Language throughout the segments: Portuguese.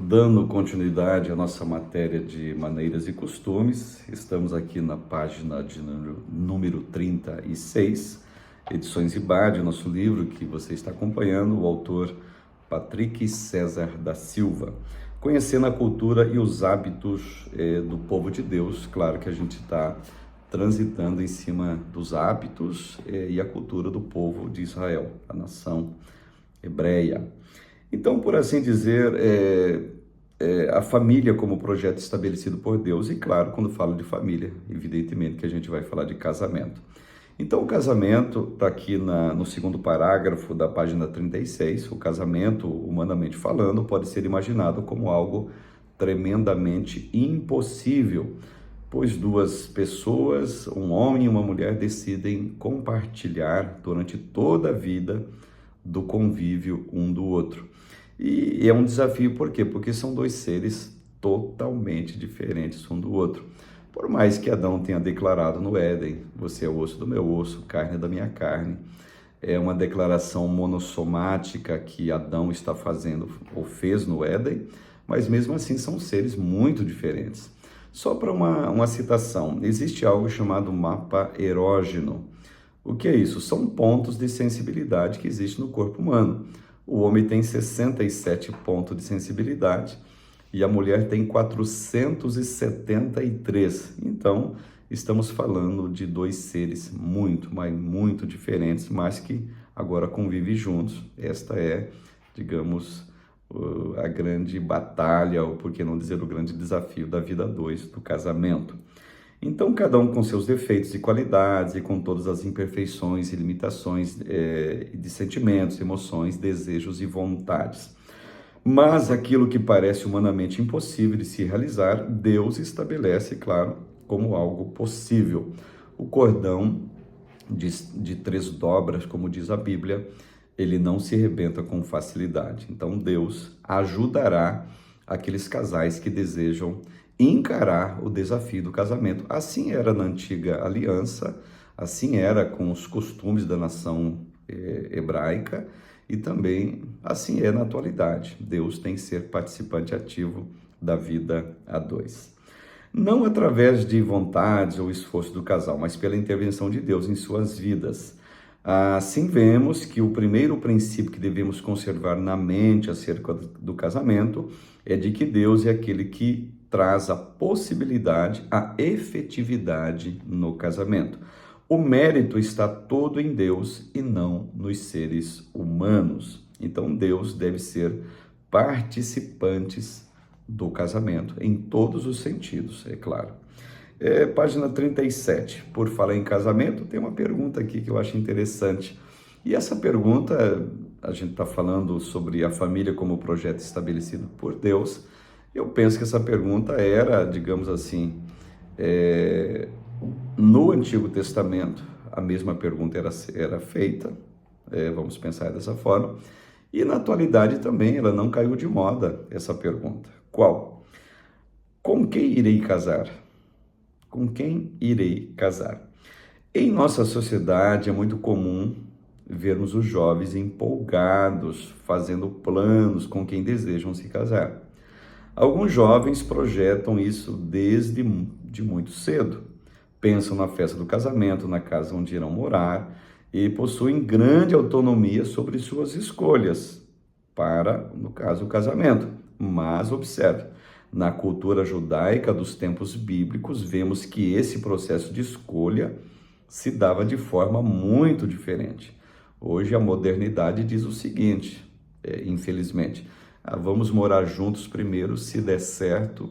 Dando continuidade à nossa matéria de maneiras e costumes, estamos aqui na página de número 36, Edições Ibade, nosso livro que você está acompanhando, o autor Patrick César da Silva. Conhecendo a cultura e os hábitos do povo de Deus. Claro que a gente está transitando em cima dos hábitos e a cultura do povo de Israel, a nação hebreia. Então, por assim dizer, a família como projeto estabelecido por Deus, e claro, quando falo de família, evidentemente que a gente vai falar de casamento. Então, o casamento, está aqui no segundo parágrafo da página 36, o casamento, humanamente falando, pode ser imaginado como algo tremendamente impossível, pois duas pessoas, um homem e uma mulher, decidem compartilhar durante toda a vida do convívio um do outro. E é um desafio, por quê? Porque são dois seres totalmente diferentes um do outro. Por mais que Adão tenha declarado no Éden, você é osso do meu osso, carne da minha carne, é uma declaração monossomática que Adão está fazendo ou fez no Éden, mas mesmo assim são seres muito diferentes. Só para uma citação, existe algo chamado mapa erógeno. O que é isso? São pontos de sensibilidade que existem no corpo humano. O homem tem 67 pontos de sensibilidade e a mulher tem 473. Então, estamos falando de dois seres muito, mas muito diferentes, mas que agora convivem juntos. Esta é, digamos, a grande batalha, ou por que não dizer o grande desafio da vida a dois, do casamento. Então, cada um com seus defeitos e qualidades e com todas as imperfeições e limitações de sentimentos, emoções, desejos e vontades. Mas aquilo que parece humanamente impossível de se realizar, Deus estabelece, claro, como algo possível. O cordão de 3 dobras, como diz a Bíblia, ele não se rebenta com facilidade. Então, Deus ajudará aqueles casais que desejam encarar o desafio do casamento. Assim era na antiga aliança, assim era com os costumes da nação hebraica e também assim é na atualidade. Deus tem que ser participante ativo da vida a dois. Não através de vontades ou esforço do casal, mas pela intervenção de Deus em suas vidas. Assim vemos que o primeiro princípio que devemos conservar na mente acerca do casamento é de que Deus é aquele que traz a possibilidade, a efetividade no casamento. O mérito está todo em Deus e não nos seres humanos. Então Deus deve ser participantes do casamento, em todos os sentidos, é claro. Página 37, por falar em casamento, tem uma pergunta aqui que eu acho interessante. E essa pergunta, a gente está falando sobre a família como projeto estabelecido por Deus. Eu penso que essa pergunta era, digamos assim, no Antigo Testamento, a mesma pergunta era feita, vamos pensar dessa forma, e na atualidade também ela não caiu de moda, essa pergunta. Qual? Com quem irei casar? Com quem irei casar? Em nossa sociedade é muito comum vermos os jovens empolgados, fazendo planos com quem desejam se casar. Alguns jovens projetam isso desde muito cedo. Pensam na festa do casamento, na casa onde irão morar e possuem grande autonomia sobre suas escolhas para, no caso, o casamento. Mas observe, na cultura judaica dos tempos bíblicos, vemos que esse processo de escolha se dava de forma muito diferente. Hoje a modernidade diz o seguinte, infelizmente, vamos morar juntos primeiro, se der certo,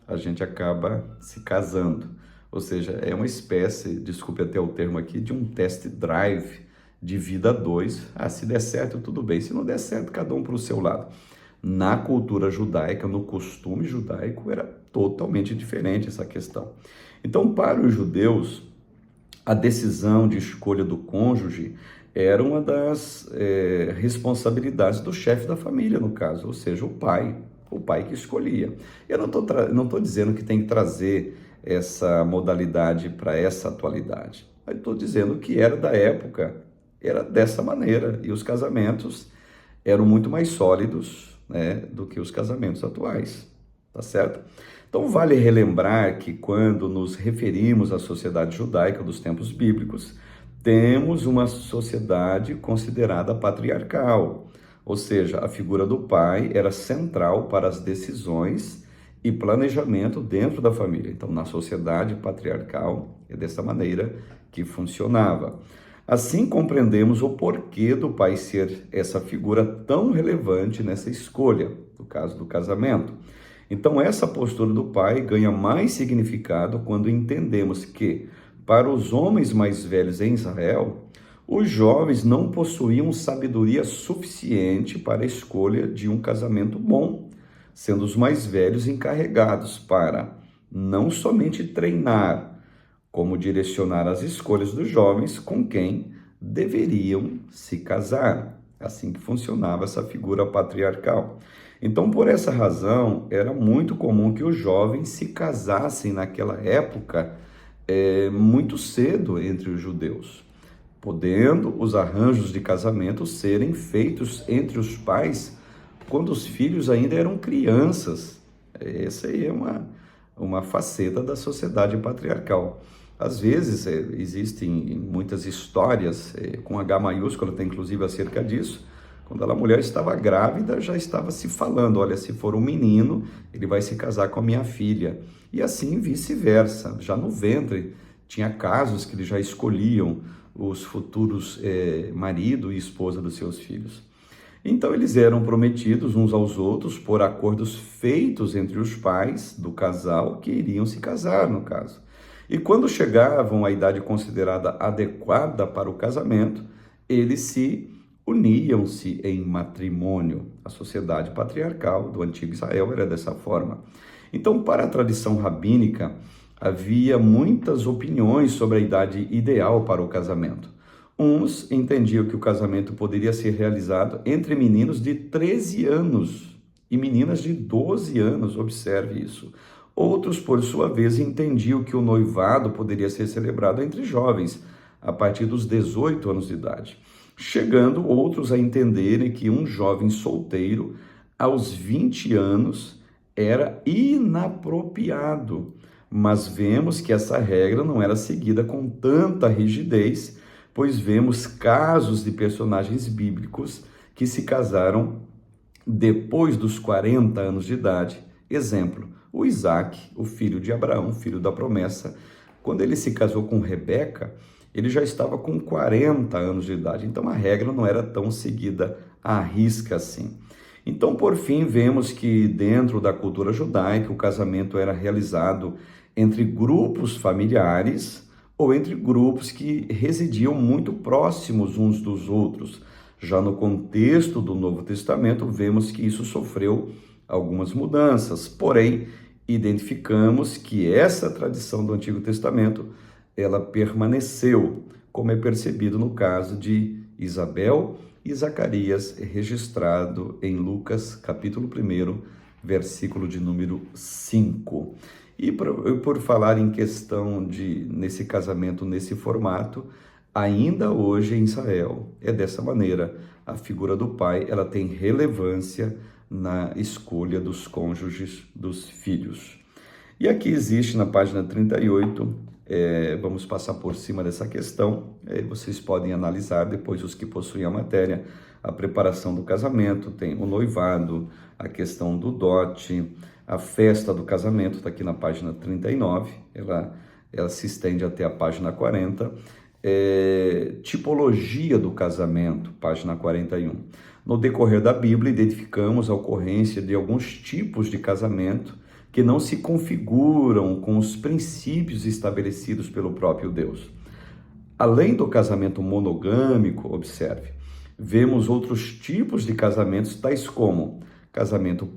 a gente acaba se casando. Ou seja, é uma espécie, desculpe até o termo aqui, de um test drive de vida a dois. Se der certo, tudo bem. Se não der certo, cada um para o seu lado. Na cultura judaica, no costume judaico, era totalmente diferente essa questão. Então, para os judeus, a decisão de escolha do cônjuge era uma das responsabilidades do chefe da família, no caso, ou seja, o pai que escolhia. Eu não estou dizendo que tem que trazer essa modalidade para essa atualidade, eu estou dizendo que era da época, era dessa maneira, e os casamentos eram muito mais sólidos, né, do que os casamentos atuais, tá certo? Então vale relembrar que quando nos referimos à sociedade judaica dos tempos bíblicos, temos uma sociedade considerada patriarcal, ou seja, a figura do pai era central para as decisões e planejamento dentro da família. Então, na sociedade patriarcal, é dessa maneira que funcionava. Assim, compreendemos o porquê do pai ser essa figura tão relevante nessa escolha, no caso do casamento. Então, essa postura do pai ganha mais significado quando entendemos que, para os homens mais velhos em Israel, os jovens não possuíam sabedoria suficiente para a escolha de um casamento bom, sendo os mais velhos encarregados para não somente treinar, como direcionar as escolhas dos jovens com quem deveriam se casar. Assim que funcionava essa figura patriarcal. Então, por essa razão, era muito comum que os jovens se casassem naquela época muito cedo entre os judeus, podendo os arranjos de casamento serem feitos entre os pais quando os filhos ainda eram crianças. Essa aí é uma faceta da sociedade patriarcal. Às vezes, existem muitas histórias com H maiúsculo, tem inclusive acerca disso. Quando a mulher estava grávida, já estava se falando, olha, se for um menino, ele vai se casar com a minha filha. E assim vice-versa. Já no ventre, tinha casos que eles já escolhiam os futuros marido e esposa dos seus filhos. Então, eles eram prometidos uns aos outros por acordos feitos entre os pais do casal que iriam se casar, no caso. E quando chegavam à idade considerada adequada para o casamento, eles uniam-se em matrimônio. A sociedade patriarcal do antigo Israel era dessa forma. Então, para a tradição rabínica, havia muitas opiniões sobre a idade ideal para o casamento. Uns entendiam que o casamento poderia ser realizado entre meninos de 13 anos e meninas de 12 anos, observe isso. Outros, por sua vez, entendiam que o noivado poderia ser celebrado entre jovens, a partir dos 18 anos de idade, chegando outros a entenderem que um jovem solteiro, aos 20 anos, era inapropriado. Mas vemos que essa regra não era seguida com tanta rigidez, pois vemos casos de personagens bíblicos que se casaram depois dos 40 anos de idade. Exemplo, o Isaac, o filho de Abraão, filho da promessa, quando ele se casou com Rebeca, ele já estava com 40 anos de idade. Então a regra não era tão seguida à risca assim. Então, por fim, vemos que dentro da cultura judaica, o casamento era realizado entre grupos familiares ou entre grupos que residiam muito próximos uns dos outros. Já no contexto do Novo Testamento, vemos que isso sofreu algumas mudanças, porém, identificamos que essa tradição do Antigo Testamento, ela permaneceu, como é percebido no caso de Isabel e Zacarias, registrado em Lucas, capítulo 1, versículo de número 5. E por falar em questão nesse casamento, nesse formato, ainda hoje em Israel, é dessa maneira, a figura do pai, ela tem relevância na escolha dos cônjuges dos filhos. E aqui existe na página 38, vamos passar por cima dessa questão, vocês podem analisar depois os que possuem a matéria, a preparação do casamento, tem o noivado, a questão do dote, a festa do casamento, está aqui na página 39, ela se estende até a página 40, tipologia do casamento, página 41. No decorrer da Bíblia, identificamos a ocorrência de alguns tipos de casamento que não se configuram com os princípios estabelecidos pelo próprio Deus. Além do casamento monogâmico, observe, vemos outros tipos de casamentos, tais como casamento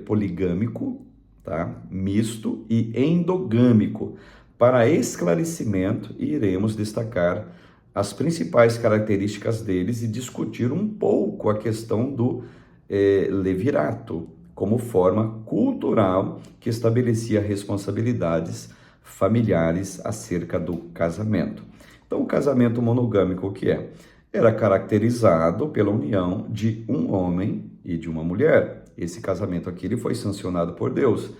poligâmico, tá? Misto e endogâmico. Para esclarecimento, iremos destacar as principais características deles e discutir um pouco a questão do levirato, como forma cultural que estabelecia responsabilidades familiares acerca do casamento. Então, o casamento monogâmico, o que é? Era caracterizado pela união de um homem e de uma mulher. Esse casamento aqui ele foi sancionado por Deus.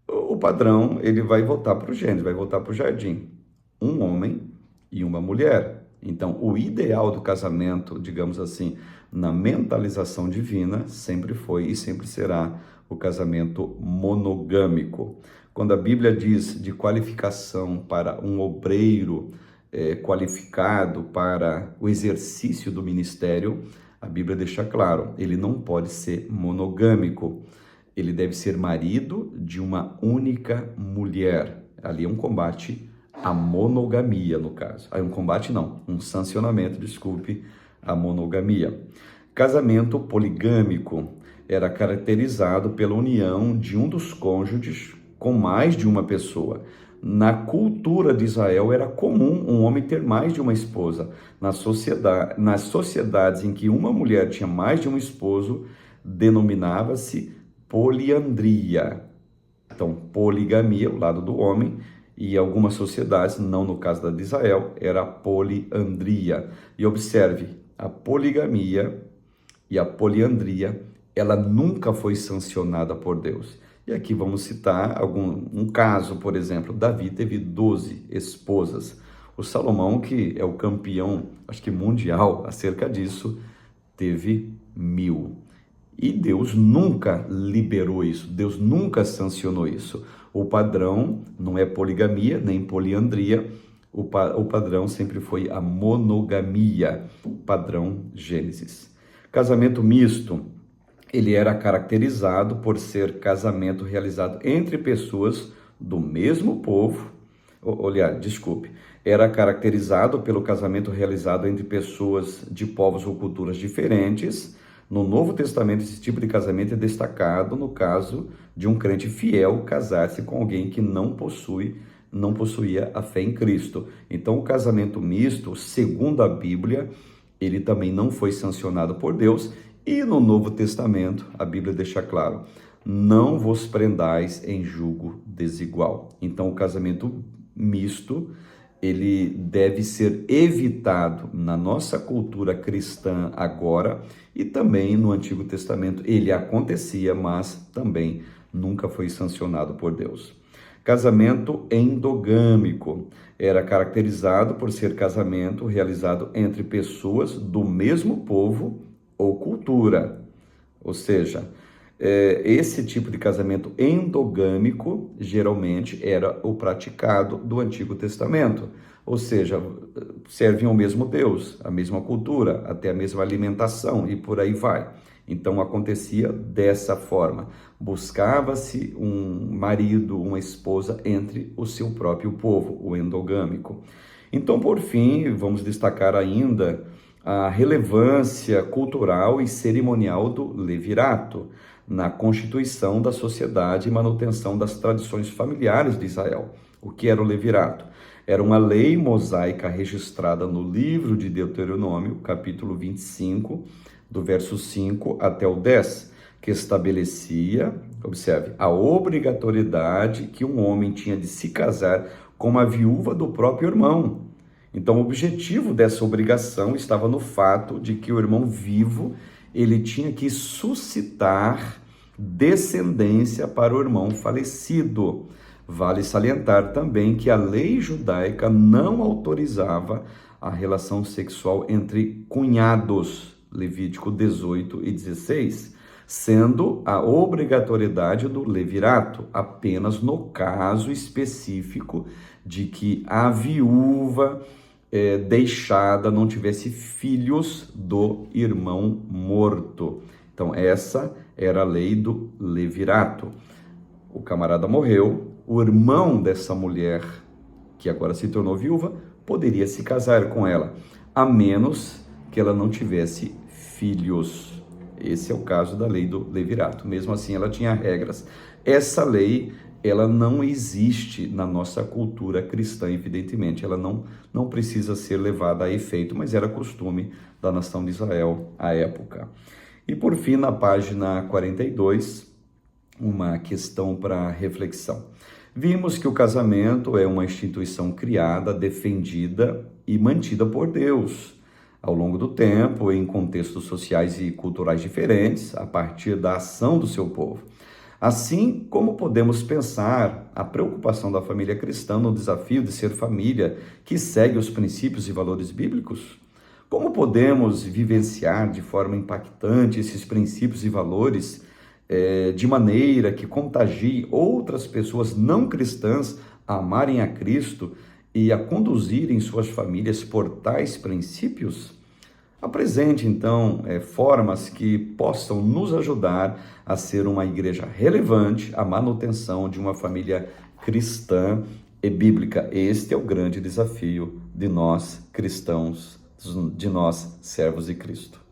O padrão ele vai voltar para o Gênesis, vai voltar para o jardim. Um homem e uma mulher. Então, o ideal do casamento, digamos assim, na mentalização divina, sempre foi e sempre será o casamento monogâmico. Quando a Bíblia diz de qualificação para um obreiro qualificado para o exercício do ministério, a Bíblia deixa claro, ele não pode ser monogâmico. Ele deve ser marido de uma única mulher. Ali é um combate à monogamia, no caso. Um combate não, um sancionamento, desculpe, à monogamia. Casamento poligâmico era caracterizado pela união de um dos cônjuges com mais de uma pessoa. Na cultura de Israel era comum um homem ter mais de uma esposa. Nas sociedades em que uma mulher tinha mais de um esposo, denominava-se poliandria. Então, poligamia, o lado do homem, e algumas sociedades, não no caso da de Israel, era poliandria. E observe, a poligamia e a poliandria, ela nunca foi sancionada por Deus. E aqui vamos citar um caso, por exemplo, Davi teve 12 esposas. O Salomão, que é o campeão, acho que mundial, acerca disso, teve 1000. E Deus nunca liberou isso, Deus nunca sancionou isso. O padrão não é poligamia, nem poliandria, o padrão sempre foi a monogamia, padrão Gênesis. Casamento misto, ele era caracterizado por ser casamento realizado entre pessoas do mesmo povo, era caracterizado pelo casamento realizado entre pessoas de povos ou culturas diferentes. No Novo Testamento, esse tipo de casamento é destacado no caso de um crente fiel casar-se com alguém que não possuía a fé em Cristo. Então, o casamento misto, segundo a Bíblia, ele também não foi sancionado por Deus. E no Novo Testamento, a Bíblia deixa claro, não vos prendais em julgo desigual. Então, o casamento misto, ele deve ser evitado na nossa cultura cristã agora e também no Antigo Testamento. Ele acontecia, mas também nunca foi sancionado por Deus. Casamento endogâmico era caracterizado por ser casamento realizado entre pessoas do mesmo povo ou cultura. Ou seja, esse tipo de casamento endogâmico geralmente era o praticado do Antigo Testamento, ou seja, servem ao mesmo Deus, a mesma cultura, até a mesma alimentação e por aí vai. Então acontecia dessa forma, buscava-se um marido, uma esposa entre o seu próprio povo, o endogâmico. Então, por fim, vamos destacar ainda a relevância cultural e cerimonial do levirato na constituição da sociedade e manutenção das tradições familiares de Israel. O que era o levirato? Era uma lei mosaica registrada no livro de Deuteronômio, capítulo 25, do verso 5 até o 10, que estabelecia, observe, a obrigatoriedade que um homem tinha de se casar com a viúva do próprio irmão. Então, o objetivo dessa obrigação estava no fato de que o irmão vivo, ele tinha que suscitar descendência para o irmão falecido. Vale salientar também que a lei judaica não autorizava a relação sexual entre cunhados, Levítico 18 e 16, sendo a obrigatoriedade do levirato apenas no caso específico de que a viúva deixada não tivesse filhos do irmão morto. Então, essa era a lei do levirato. O camarada morreu, o irmão dessa mulher, que agora se tornou viúva, poderia se casar com ela, a menos que ela não tivesse filhos. Esse é o caso da lei do levirato. Mesmo assim, ela tinha regras. Essa lei, ela não existe na nossa cultura cristã, evidentemente. Ela não precisa ser levada a efeito, mas era costume da nação de Israel à época. E por fim, na página 42, uma questão para reflexão. Vimos que o casamento é uma instituição criada, defendida e mantida por Deus. ao longo do tempo, em contextos sociais e culturais diferentes, a partir da ação do seu povo. Assim, como podemos pensar a preocupação da família cristã no desafio de ser família que segue os princípios e valores bíblicos? Como podemos vivenciar de forma impactante esses princípios e valores de maneira que contagie outras pessoas não cristãs a amarem a Cristo e a conduzirem suas famílias por tais princípios? Apresente, então, formas que possam nos ajudar a ser uma igreja relevante, a manutenção de uma família cristã e bíblica. Este é o grande desafio de nós cristãos, de nós servos de Cristo.